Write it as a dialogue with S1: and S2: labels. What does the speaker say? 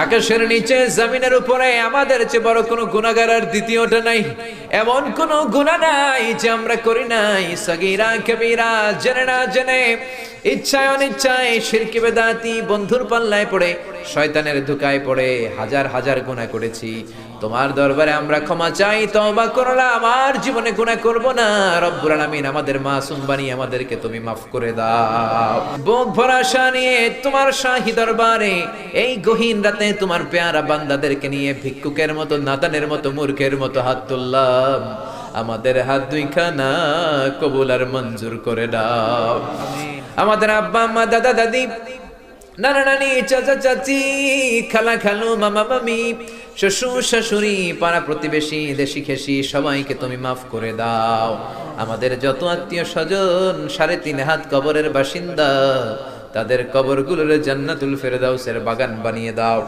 S1: আকাশের নিচে জমিনের উপরে আমাদের চেয়ে বড় কোনো গুনাহগার আর দ্বিতীয়টা নাই। এমন কোনো গুনাহ নাই যে আমরা করি নাই, সগীরা কবিরা, জেনে না জেনে, ইচ্ছায় অনিচ্ছায়, শিরকি বেদাতি, বন্ধুর পাল্লায় পড়ে, শয়তানের ধোঁকায় পড়ে হাজার হাজার গুনাহ করেছি। তোমার দরবারে আমরা ক্ষমা চাই, তওবা করলাম, আমার জীবনে গুনাহ করব না। রব্বুল আলামিন আমাদের মাসুম বানিয়ে আমাদেরকে তুমি মাফ করে দাও। বুক ভরা আশা নিয়ে তোমার শাহী দরবারে এই গহীন রাতে তোমার পেয়ারা বান্দাদেরকে নিয়ে ভিক্ষুকের মতো, নাদানের মতো, মূর্খের মতো হাত তুললাম। আমাদের হাত দুইখানা কবুল আর মঞ্জুর করে দাও। আমাদের আব্বা আম্মা, দাদা দাদি, নানা নানি, চাচা চাচি, খালা খালু, মামা মামি, শ্বশুর শাশুড়ি, পাড়া প্রতিবেশী, দেশি খেসি, সবাইকে তুমি মাফ করে দাও। আমাদের যত আত্মীয় স্বজন 3.5 হাত কবরের বাসিন্দা, তাদের কবরগুলোর জান্নাতুল ফেরদাউসের বাগান বানিয়ে দাও।